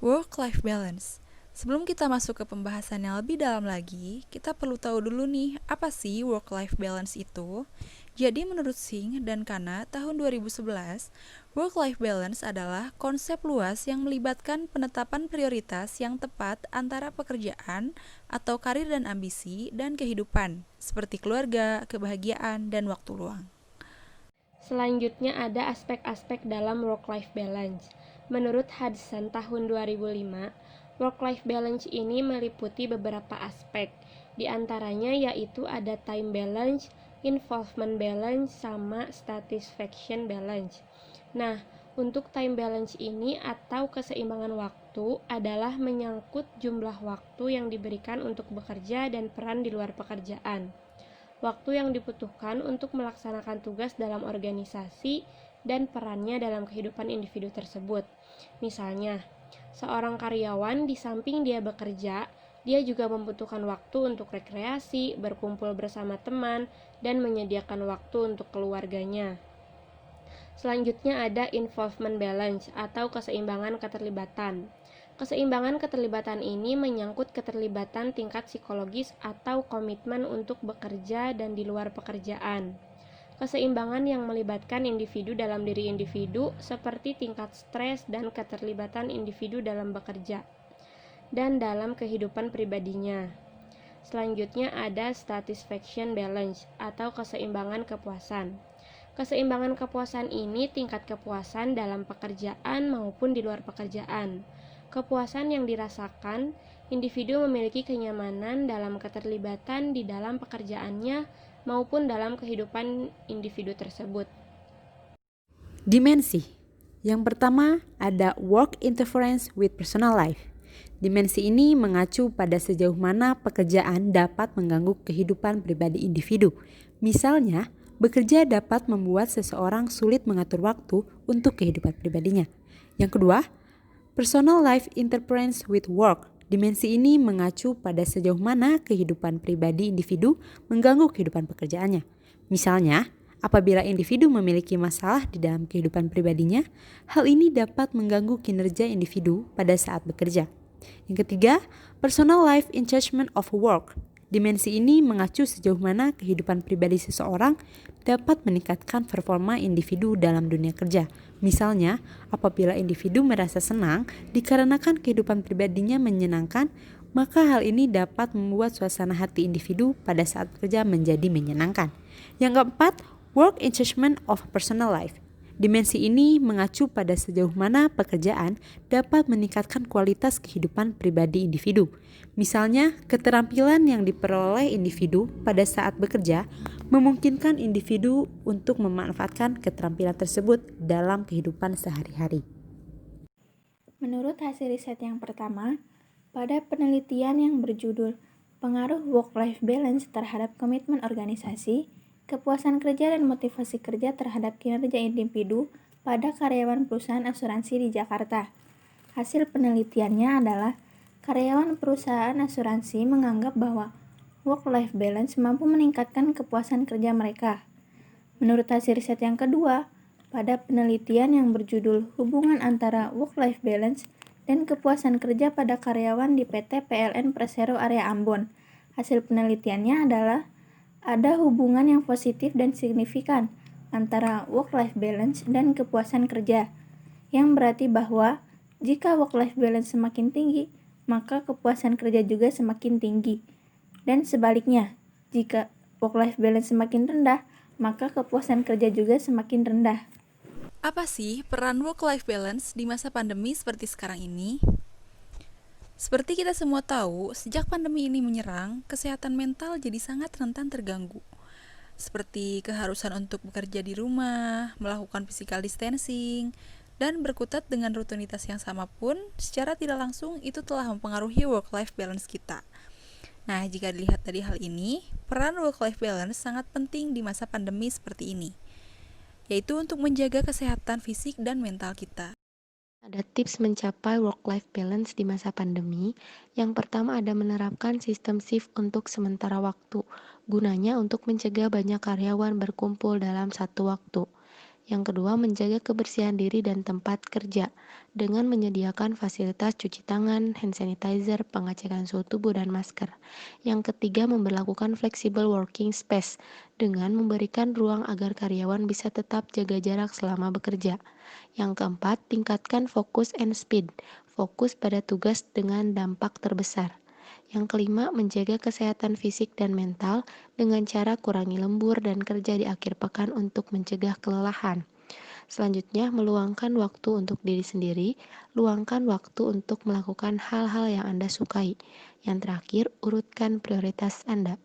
Work-life balance. Sebelum kita masuk ke pembahasan yang lebih dalam lagi, kita perlu tahu dulu nih, apa sih work-life balance itu? Jadi menurut Singh dan Kana tahun 2011, work-life balance adalah konsep luas yang melibatkan penetapan prioritas yang tepat antara pekerjaan atau karir dan ambisi dan kehidupan, seperti keluarga, kebahagiaan, dan waktu luang. Selanjutnya ada aspek-aspek dalam work-life balance. Menurut Hudson tahun 2005, work-life balance ini meliputi beberapa aspek. Di antaranya yaitu ada time balance, involvement balance, sama satisfaction balance. Nah, untuk time balance ini atau keseimbangan waktu adalah menyangkut jumlah waktu yang diberikan untuk bekerja dan peran di luar pekerjaan. Waktu yang dibutuhkan untuk melaksanakan tugas dalam organisasi dan perannya dalam kehidupan individu tersebut. Misalnya, seorang karyawan di samping dia bekerja, dia juga membutuhkan waktu untuk rekreasi, berkumpul bersama teman, dan menyediakan waktu untuk keluarganya. Selanjutnya ada involvement balance atau keseimbangan keterlibatan. Keseimbangan keterlibatan ini menyangkut keterlibatan tingkat psikologis atau komitmen untuk bekerja dan di luar pekerjaan. Keseimbangan yang melibatkan individu dalam diri individu seperti tingkat stres dan keterlibatan individu dalam bekerja dan dalam kehidupan pribadinya. Selanjutnya ada satisfaction balance atau keseimbangan kepuasan. Keseimbangan kepuasan ini tingkat kepuasan dalam pekerjaan maupun di luar pekerjaan. Kepuasan yang dirasakan, individu memiliki kenyamanan dalam keterlibatan di dalam pekerjaannya maupun dalam kehidupan individu tersebut. Dimensi. Yang pertama ada work interference with personal life. Dimensi ini mengacu pada sejauh mana pekerjaan dapat mengganggu kehidupan pribadi individu. Misalnya, bekerja dapat membuat seseorang sulit mengatur waktu untuk kehidupan pribadinya. Yang kedua, personal life interference with work. Dimensi ini mengacu pada sejauh mana kehidupan pribadi individu mengganggu kehidupan pekerjaannya. Misalnya, apabila individu memiliki masalah di dalam kehidupan pribadinya, hal ini dapat mengganggu kinerja individu pada saat bekerja. Yang ketiga, personal life engagement of work. Dimensi ini mengacu sejauh mana kehidupan pribadi seseorang dapat meningkatkan performa individu dalam dunia kerja. Misalnya, apabila individu merasa senang dikarenakan kehidupan pribadinya menyenangkan, maka hal ini dapat membuat suasana hati individu pada saat bekerja menjadi menyenangkan. Yang keempat, work engagement of personal life. Dimensi ini mengacu pada sejauh mana pekerjaan dapat meningkatkan kualitas kehidupan pribadi individu. Misalnya, keterampilan yang diperoleh individu pada saat bekerja memungkinkan individu untuk memanfaatkan keterampilan tersebut dalam kehidupan sehari-hari. Menurut hasil riset yang pertama, pada penelitian yang berjudul Pengaruh Work-Life Balance terhadap Komitmen Organisasi, Kepuasan Kerja dan Motivasi Kerja terhadap Kinerja Individu pada Karyawan Perusahaan Asuransi di Jakarta. Hasil penelitiannya adalah karyawan perusahaan asuransi menganggap bahwa work-life balance mampu meningkatkan kepuasan kerja mereka. Menurut hasil riset yang kedua, pada penelitian yang berjudul Hubungan antara work-life balance dan kepuasan kerja pada karyawan di PT PLN Persero Area Ambon, hasil penelitiannya adalah ada hubungan yang positif dan signifikan antara work-life balance dan kepuasan kerja, yang berarti bahwa jika work-life balance semakin tinggi, maka kepuasan kerja juga semakin tinggi. Dan sebaliknya, jika work-life balance semakin rendah, maka kepuasan kerja juga semakin rendah. Apa sih peran work-life balance di masa pandemi seperti sekarang ini? Seperti kita semua tahu, sejak pandemi ini menyerang, kesehatan mental jadi sangat rentan terganggu. Seperti keharusan untuk bekerja di rumah, melakukan physical distancing, dan berkutat dengan rutinitas yang sama pun, secara tidak langsung itu telah mempengaruhi work-life balance kita. Nah, jika dilihat dari hal ini, peran work-life balance sangat penting di masa pandemi seperti ini, yaitu untuk menjaga kesehatan fisik dan mental kita. Ada tips mencapai work-life balance di masa pandemi. Yang pertama ada menerapkan sistem shift untuk sementara waktu, gunanya untuk mencegah banyak karyawan berkumpul dalam satu waktu. Yang kedua, menjaga kebersihan diri dan tempat kerja dengan menyediakan fasilitas cuci tangan, hand sanitizer, pengecekan suhu tubuh, dan masker. Yang ketiga, memberlakukan flexible working space dengan memberikan ruang agar karyawan bisa tetap jaga jarak selama bekerja. Yang keempat, tingkatkan fokus and speed, fokus pada tugas dengan dampak terbesar. Yang kelima, menjaga kesehatan fisik dan mental dengan cara kurangi lembur dan kerja di akhir pekan untuk mencegah kelelahan. Selanjutnya, meluangkan waktu untuk diri sendiri, luangkan waktu untuk melakukan hal-hal yang Anda sukai. Yang terakhir, urutkan prioritas Anda.